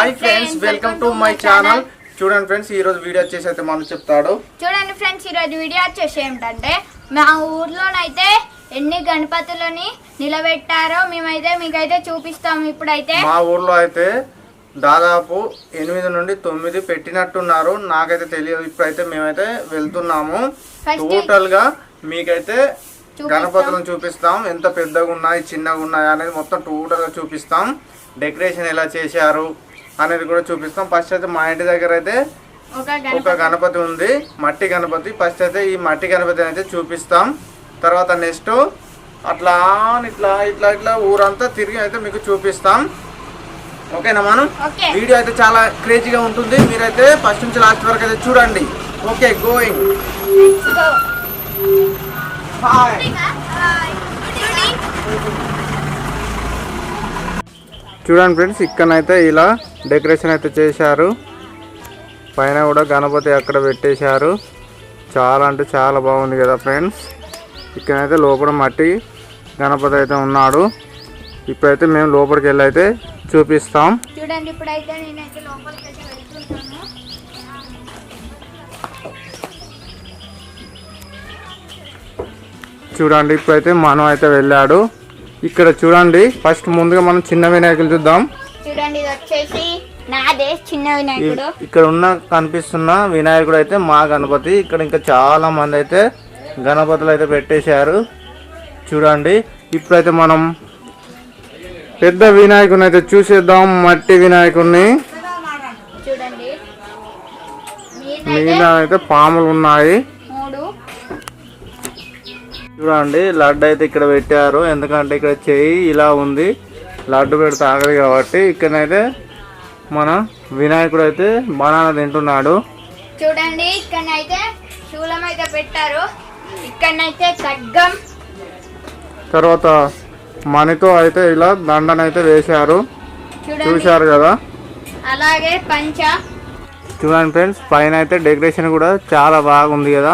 Hi friends, welcome to my channel. చూడండి friends, ఈ రోజు వీడియో వచ్చేసి అయితే మనం చెప్తాడు. చూడండి ఫ్రెండ్స్, ఈ రోజు వీడియో వచ్చేసి ఏమిటంటే మా ఊర్లోనైతే ఎన్ని గణపతులని నిలబెట్టారో మేమైతే మీకైతే చూపిస్తాము. ఇప్పుడైతే మా ఊర్లో అయితే దాదాపు 8 నుండి 9 పెట్టినట్టున్నారు, నాకైతే తెలియదు. ఇప్పుడైతే మేమైతే వెళ్తున్నాము. టోటల్ గా మీకైతే గణపతులను చూపిస్తాం. ఎంత పెద్దగా ఉన్నాయి, చిన్నగా ఉన్నాయి అనేది మొత్తం టోటల్ గా చూపిస్తాం. డెకరేషన్ ఎలా చేశారు అనేది కూడా చూపిస్తాం. ఫస్ట్ అయితే మా ఇంటి దగ్గర అయితే ఒక గణపతి ఉంది, మట్టి గణపతి. ఫస్ట్ అయితే ఈ మట్టి గణపతి అయితే చూపిస్తాం. తర్వాత నెక్స్ట్ అట్లా ఇట్లా ఇట్లా ఇట్లా ఊరంతా తిరిగి అయితే మీకు చూపిస్తాం. ఓకేనా మనం? వీడియో అయితే చాలా క్రేజీగా ఉంటుంది. మీరైతే ఫస్ట్ నుంచి లాస్ట్ వరకు అయితే చూడండి. Okay, going. చూడండి ఫ్రెండ్స్, ఇక్కడైతే ఇలా డెకరేషన్ అయితే చేశారు. పైన కూడా గణపతి అక్కడ పెట్టేశారు. చాలా అంటే చాలా బాగుంది కదా ఫ్రెండ్స్. ఇక్కడైతే లోపల మట్టి గణపతి అయితే ఉన్నాడు. ఇప్పుడైతే మేము లోపలికి వెళ్ళి అయితే చూపిస్తాం. చూడండి, ఇప్పుడైతే నేనైతే లోపలికి అయితే వెళ్తున్నాను. చూడండి, ఇప్పుడైతే మనం అయితే వెళ్ళాడు. ఇక్కడ చూడండి, ఫస్ట్ ముందుగా మనం చిన్న వినాయకులు చూద్దాం. చూడండి, ఇది వచ్చేసి నాదే చిన్న వినాయకుడు. ఇక్కడ కనిపిస్తున్న వినాయకుడు అయితే మా గణపతి. ఇక్కడ ఇంకా చాలా మంది అయితే గణపతులు అయితే పెట్టేశారు. చూడండి, ఇప్పుడైతే మనం పెద్ద వినాయకుడిని అయితే చూసేద్దాం. మట్టి వినాయకుడిని. చూడండి, మీద అయితే పాములు ఉన్నాయి. చూడండి, లడ్డు అయితే ఇక్కడ పెట్టారు. ఎందుకంటే ఇక్కడ చెయ్యి ఇలా ఉంది, లడ్డు పెడితే ఆగదు కాబట్టి. ఇక్కడైతే మన వినాయకుడు అయితే బనానా తింటున్నాడు. చూడండి, ఇక్కడైతే శూలం అయితే పెట్టారు. ఇక్కడైతే ఖడ్గం, తర్వాత మణితో అయితే ఇలా దండనైతే వేశారు. చూశారు కదా. అలాగే పంచ. చూడండి ఫ్రెండ్స్, పైన అయితే డెకరేషన్ కూడా చాలా బాగుంది కదా,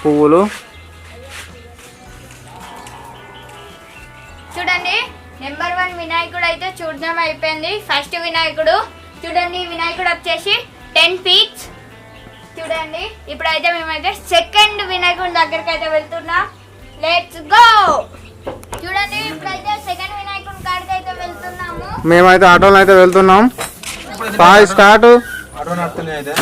పువ్వులు. చూడండి, నెంబర్ 1 వినాయకుడు అయితే చూడడం అయిపోయింది. ఫస్ట్ వినాయకుడు చూడండి, వినాయకుడు వచ్చేసి 10 feet. చూడండి, ఇప్పుడైతే మేమైతే సెకండ్ వినాయకుడి దగ్గరికి అయితే వెళ్తున్నాం. Let's go. చూడండి, ఇప్పుడైతే సెకండ్ వినాయకుడి కాడికి అయితే వెళ్తున్నాము. మేమైతే ఆటోలో అయితే వెళ్తున్నాం. Bye, start. ఆటో నడుస్తున్నాయి అయితే.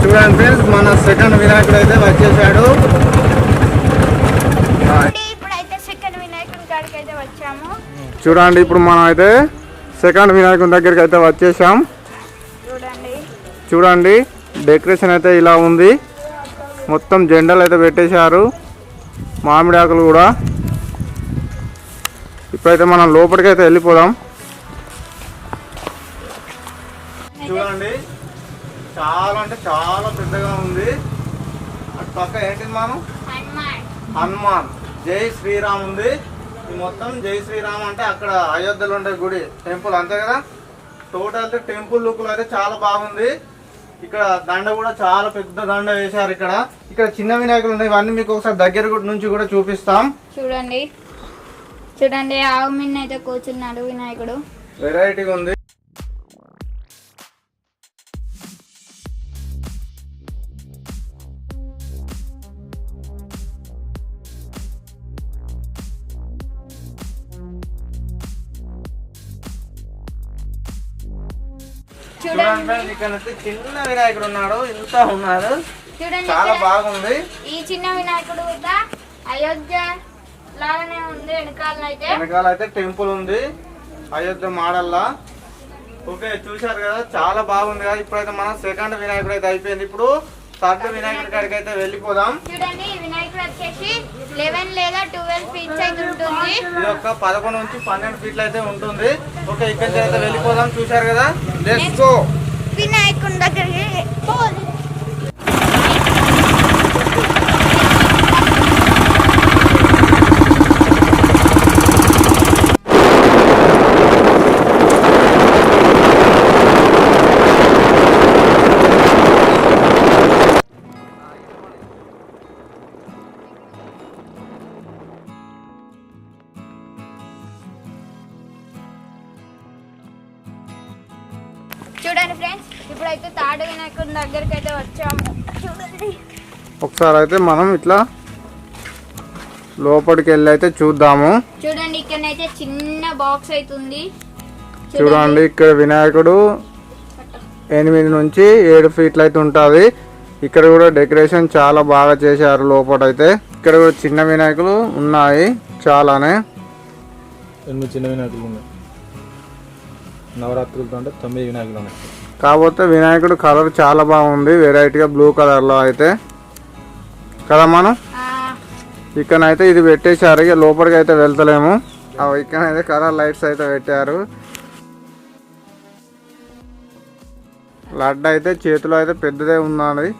చూడండి ఫ్రెండ్స్, మన సెకండ్ వినాయకుడు అయితే వచ్చేసాడు. ఇప్పుడైతే సెకండ్ వినాయకుడి కాడికి అయితే వచ్చాము. చూడండి, ఇప్పుడు మనం అయితే సెకండ్ వినాయకుడి దగ్గరికి అయితే వచ్చేసాం. చూడండి, డెకరేషన్ అయితే ఇలా ఉంది. మొత్తం జెండాలు అయితే పెట్టేశారు, మామిడి ఆకులు కూడా. ఇప్పుడైతే మనం లోపలికి అయితే వెళ్ళిపోదాం. చూడండి, చాలా అంటే చాలా పెద్దగా ఉంది. అటు పక్క ఏంటిది మనం హనుమాన్ జై శ్రీరామ్ ఉంది. ఈ మొత్తం జై శ్రీరామ్ అంటే అక్కడ అయోధ్యలో ఉండే గుడి, టెంపుల్, అంతే కదా. టోటల్ అయితే టెంపుల్ లుక్లో అయితే చాలా బాగుంది. ఇక్కడ దండ కూడా చాలా పెద్ద దండ వేశారు. ఇక్కడ చిన్న వినాయకులు ఉన్నాయి. ఇవన్నీ మీకు ఒకసారి దగ్గర నుంచి కూడా చూపిస్తాం. చూడండి, చూడండి, ఆవు మీద అయితే కూర్చున్నాడు వినాయకుడు. వెరైటీగా ఉంది. చూడండి, ఇక్కడ చిన్న వినాయకుడు ఉన్నాడు, ఇంత ఉన్నాడు. చూడండి, చాలా బాగుంది. ఈ చిన్న వినాయకుడు కూడా అయోధ్య లాగానే ఉంది. వెనకాల అయితే టెంపుల్ ఉంది, అయోధ్య మోడల్లా. ఓకే, చూశారు కదా, చాలా బాగుంది కదా. ఇప్పుడైతే మనం సెకండ్ వినాయకుడు అయితే అయిపోయింది. ఇప్పుడు థర్డ్ వినాయకుడి కాడికి అయితే వెళ్ళిపోదాం. చూడండి, వినాయకుడు వచ్చేసి 11 లేదా 12 feet అయితే ఉంటుంది. ఇది ఒక 11 నుంచి 12 feet అయితే ఉంటుంది. ఓకే, ఇక్కడికి అయితే వెళ్ళిపోదాం. చూశారు కదా, లెట్స్ గో. వినాయకుని దగ్గరికి పోవాలి. చూడండి ఫ్రెండ్స్, ఇప్పుడైతే తాడు వినాయకుడి దగ్గరికి అయితే వచ్చాము. చూడండి ఒకసారి అయితే మనం ఇట్లా లోపలికి వెళ్ళి అయితే చూద్దాము. చూడండి ఇక్కడైతే చిన్న బాక్స్ అవుతుంది. చూడండి ఇక్కడ వినాయకుడు 8 నుంచి 7 ఫీట్లు అయితే ఉంటుంది. ఇక్కడ కూడా డెకరేషన్ చాలా బాగా చేశారు. లోపల అయితే ఇక్కడ కూడా చిన్న వినాయకులు ఉన్నాయి చాలానే. 8 చిన్న వినాయకులు ఉన్నాయి. నవరాత్రులతో అంటే 9 వినాయకులు ఉన్నాయి. కాకపోతే వినాయకుడు కలర్ చాలా బాగుంది, వెరైటీగా బ్లూ కలర్లో అయితే కదా. మనం ఇక్కడైతే ఇది పెట్టేశారు, ఇక లోపలికి అయితే వెళ్తలేము. ఇక్కడైతే కలర్ లైట్స్ అయితే పెట్టారు. లడ్డు అయితే చేతిలో అయితే పెద్దదే ఉన్నది.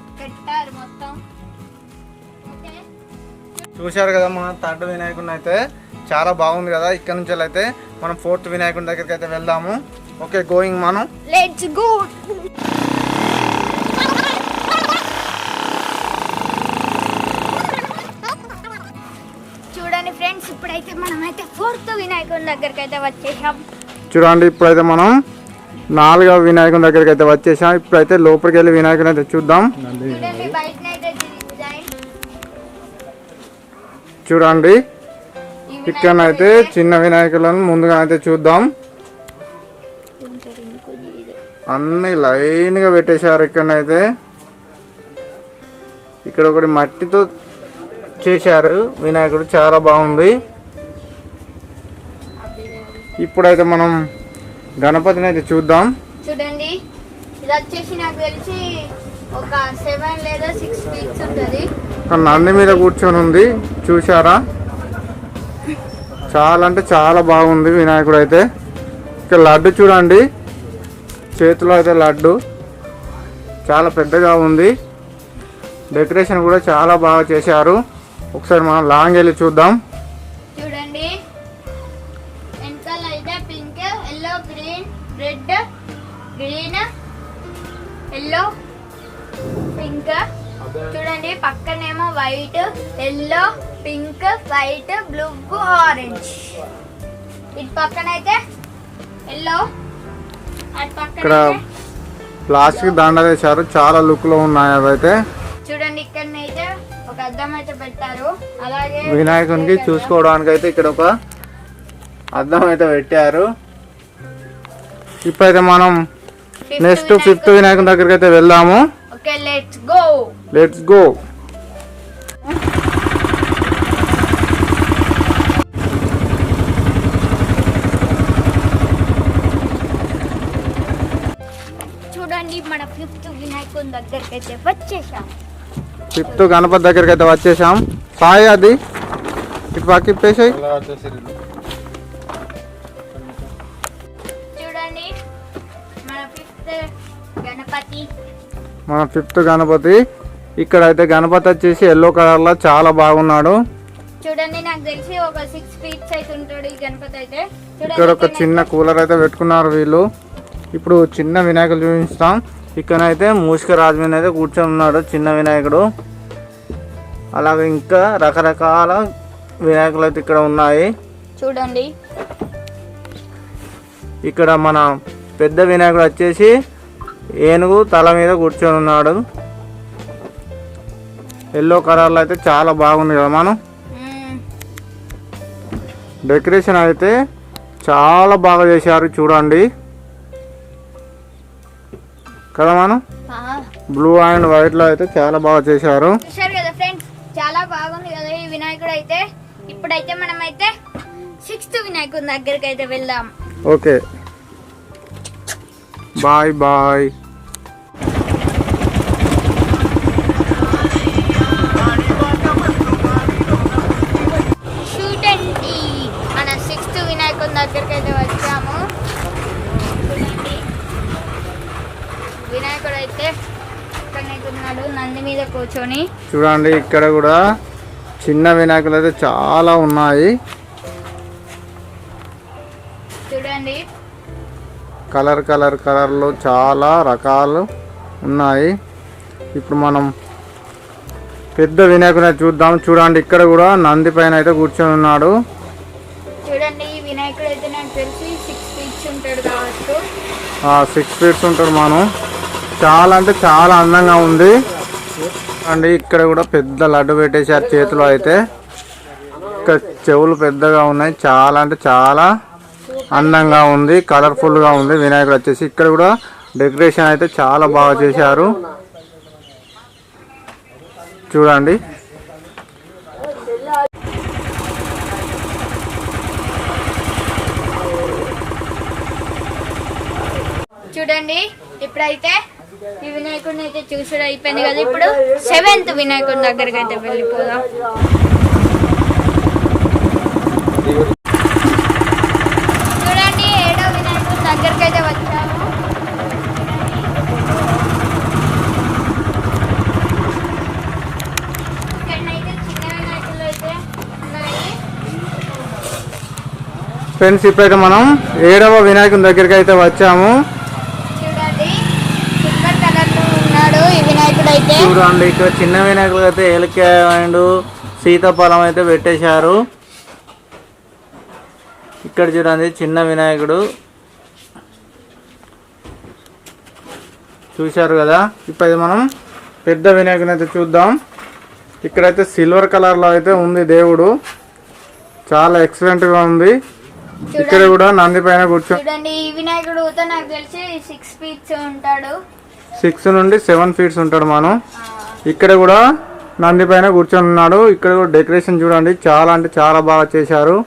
చూశారు కదా మన థర్డ్ వినాయకుడిని అయితే చాలా బాగుంది కదా. ఇక్కడ నుంచి అయితే మనం 4th వినాయకుడి దగ్గరికి అయితే వెళ్దాము. ఓకే, గోయింగ్ మనం. Let's go. చూడండి ఫ్రెండ్స్, ఇప్పుడైతే మనమైతే 4th వినాయకుడి దగ్గరికి అయితే వచ్చేసాం. చూడండి ఇప్పుడైతే మనం 4వ వినాయకుడి దగ్గరికి అయితే వచ్చేసాం. ఇప్పుడైతే లోపలికి వెళ్ళి వినాయకుని అయితే చూద్దాం. చూడండి బయటనైతే డిజైన్. చూడండి ఇక్కడనైతే చిన్న వినాయకులను ముందుగా అయితే చూద్దాం. అన్ని లైన్ గా పెట్టేశారు. ఇక్కడనైతే ఇక్కడ ఒకటి మట్టితో చేశారు వినాయకుడు, చాలా బాగుంది. ఇప్పుడైతే మనం గణపతిని అయితే చూద్దాం. చూడండి ఇది వచ్చేసి నాకు తెలిసి ఒక 7 లేదా 6 ఫీట్స్ ఉంటుంది. నంది మీద కూర్చొని ఉంది, చూసారా? చాలా అంటే చాలా బాగుంది వినాయకుడు అయితే. ఇక్కడ లడ్డు చూడండి, చేతిలో అయితే లడ్డు చాలా పెద్దగా ఉంది. డెకరేషన్ కూడా చాలా బాగా చేశారు. ఒకసారి మనం లాంగ్ వెళ్ళి చూద్దాం. చూడండి వెనకాల అయితే pink, yellow, green, red, green, yellow, pink. చూడండి పక్కనేమో white, yellow, pink, white, blue, orange. ఇటు పక్కన అయితే ఎల్లో, అటు ఇక్కడ పక్కన ప్లాస్టిక్ దండ వేశారు, చాలా లుక్ లో ఉన్నాయి అవైతే. చూడండి ఇక్కడ అయితే ఒక అద్దం అయితే పెట్టారు. అలాగే వినాయకునికి చూసుకోవడానికి అయితే ఇక్కడ ఒక అద్దం అయితే పెట్టారు. ఇప్పుడైతే మనం నెక్స్ట్ 5th వినాయకుని దగ్గరికి అయితే వెళ్దాము. Okay, let's go. Let's go. చూడండి మన 5th వినాయకుని దగ్గరికి అయితే వచ్చేసాం. 5th గణపతి దగ్గరికి అయితే వచ్చేసాం. సాయి అది ఇటు పక్క ఇప్పేసాయి. చూడండి మన 5th గణపతి. మన 5th గణపతి. ఇక్కడ అయితే గణపతి వచ్చేసి ఎల్లో కలర్ లో చాలా బాగున్నాడు. చూడండి నాకు తెలిసి ఒక 6 ఫీట్స్ అయితే ఉంటాడు ఈ గణపతి అయితే. ఇక్కడ ఒక చిన్న కూలర్ అయితే పెట్టుకున్నారు వీళ్ళు. ఇప్పుడు చిన్న వినాయకులు చూపిస్తాం. ఇక్కడైతే మూషిక రాజు మీద అయితే కూర్చొని ఉన్నాడు చిన్న వినాయకుడు. అలాగే ఇంకా రకరకాల వినాయకులు అయితే ఇక్కడ ఉన్నాయి. చూడండి ఇక్కడ మన పెద్ద వినాయకుడు వచ్చేసి ఏనుగు తల మీద కూర్చొని ఉన్నాడు. ఎల్లో కలర్లో అయితే చాలా బాగుంది కదా. మనం డెకరేషన్ అయితే చాలా బాగా చేశారు చూడండి కదా. మనం బ్లూ అండ్ వైట్ లో అయితే చాలా బాగా చేశారు. చూశారు కదా ఫ్రెండ్స్, చాలా బాగుంది కదా ఈ వినాయకుడు అయితే. ఇప్పుడైతే మనం అయితే 6th వినాయకుడి దగ్గరికి అయితే వెళ్దాం. Okay, bye bye. చూడండి మన 6th వినాయకుడి దగ్గరికి అయితే వచ్చాము. వినాయకుడు అయితే ఇక్కడనే ఉన్నాడు నంది మీద కూర్చొని. చూడండి ఇక్కడ కూడా చిన్న వినాయకులు అయితే చాలా ఉన్నాయి. చూడండి కలర్లు చాలా రకాలు ఉన్నాయి. ఇప్పుడు మనం పెద్ద వినాయకుని చూద్దాం. చూడండి ఇక్కడ కూడా నంది పైన అయితే కూర్చొని ఉన్నాడు. చూడండి ఈ వినాయకుడు అయితే నాకు తెలిసి 6 feet ఉంటాడు కావచ్చు. 6 feet ఉంటాడు. మనం చాలా అంటే చాలా అందంగా ఉంది అండి. ఇక్కడ కూడా పెద్ద లడ్డు పెట్టేశారు చేతిలో అయితే. ఇక్కడ చెవులు పెద్దగా ఉన్నాయి. చాలా అంటే చాలా అందంగా ఉంది, కలర్ఫుల్గా ఉంది వినాయకుడు వచ్చేసి. ఇక్కడ కూడా డెకరేషన్ అయితే చాలా బాగా చేశారు. చూడండి చూడండి ఇప్పుడైతే ఈ వినాయకుడిని అయితే చూసుడు అయిపోయింది కదా. ఇప్పుడు 7th వినాయకుడి దగ్గరికి అయితే వెళ్ళిపోదాం. చూడండి 7వ వినాయకుడి దగ్గరికి అయితే వచ్చాము. ఇక్కడైతే చిన్న వినాయకులు అయితే ఉన్నాయి. ఫ్రెండ్స్ ఇప్పుడైతే మనం 7వ వినాయకుని దగ్గరికి అయితే వచ్చాము. చూడండి సిల్వర్ కలర్ లో ఉన్నాడు ఈ వినాయకుడు అయితే. చూడండి ఇక్కడ చిన్న వినాయకులు అయితే ఏలకాయ అండ్ సీతాఫలం అయితే పెట్టేశారు. ఇక్కడ చూడండి చిన్న వినాయకుడు చూశారు కదా. ఇప్పుడైతే మనం పెద్ద వినాయకుని అయితే చూద్దాం. ఇక్కడైతే సిల్వర్ కలర్ లో అయితే ఉంది దేవుడు. చాలా ఎక్సలెంట్ గా ఉంది. ఇక్కడ కూడా నంది పైన కూర్చొని చూడండి ఈ వినాయకుడు నాకు తెలిసి 6 feet ఉంటాడు. 6 నుండి 7 feet ఉంటాడు. మనం ఇక్కడ కూడా నంది పైన కూర్చొని ఉన్నాడు. ఇక్కడ కూడా డెకరేషన్ చూడండి చాలా అంటే చాలా బాగా చేశారు.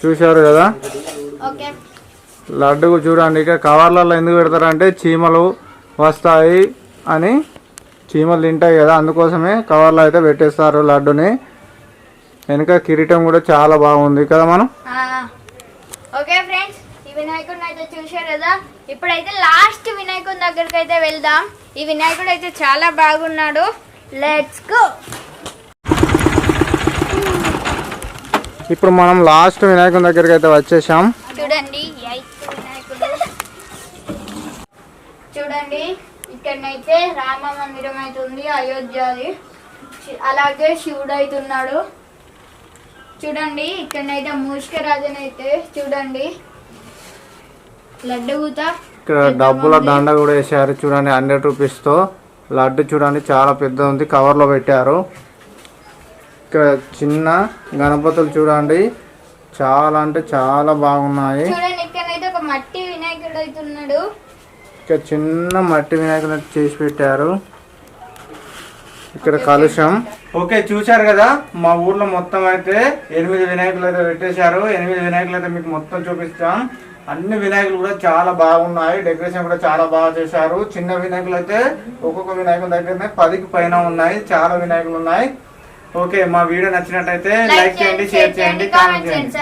చూశారు కదా. ఓకే లడ్డు చూడండి ఇక కవర్లలో ఎందుకు పెడతారంటే చీమలు వస్తాయి అని, చీమలు తింటాయి కదా, అందుకోసమే కవర్లో అయితే పెట్టేస్తారు లడ్డుని. వెనుక కిరీటం కూడా చాలా బాగుంది కదా. మనం ఓకే ఫ్రెండ్స్ ఈ వినాయకుడిని అయితే చూశారు కదా. ఇప్పుడైతే లాస్ట్ వినాయకుడి దగ్గరికి అయితే వెళ్దాం. ఈ వినాయకుడు అయితే చాలా బాగున్నాడు. Let's go. ఇప్పుడు మనం లాస్ట్ వినాయకుని దగ్గరికి అయితే వచ్చేసాం. చూడండి 8th వినాయకుడు. చూడండి ఇక్కడనైతే రామ మందిరం అయితే ఉంది, అయోధ్యది. అలాగే శివుడు అయితే ఉన్నాడు. చూడండి ఇక్కడనైతే మూషికరాజుని అయితే చూడండి లడ్డు కూత. ఇక్కడ డబ్బుల దండ కూడా వేసారు చూడండి 100 rupees తో. లడ్డు చూడండి చాలా పెద్ద ఉంది, కవర్లో పెట్టారు. ఇక్కడ చిన్న గణపతులు చూడండి చాలా అంటే చాలా బాగున్నాయి. చూడండి ఇక్కడైతే ఒక మట్టి వినాయకుడు అయితే ఉన్నాడు. ఇక్కడ చిన్న మట్టి వినాయకుడు చేసి పెట్టారు. ఇక్కడ కలుషం. ఓకే చూశారు కదా. మా ఊర్లో మొత్తం అయితే 8 వినాయకులు అయితే పెట్టేశారు. 8 వినాయకులు అయితే మీకు మొత్తం చూపిస్తాం. అన్ని వినాయకులు కూడా చాలా బాగున్నాయి. డెకరేషన్ కూడా చాలా బాగా చేశారు. చిన్న వినాయకులు అయితే ఒక్కొక్క వినాయకుల దగ్గరనే 10కి పైన ఉన్నాయి. చాలా వినాయకులు ఉన్నాయి. ఓకే మా వీడియో నచ్చినట్టయితే లైక్ చేయండి, షేర్ చేయండి, కామెంట్ చేయండి.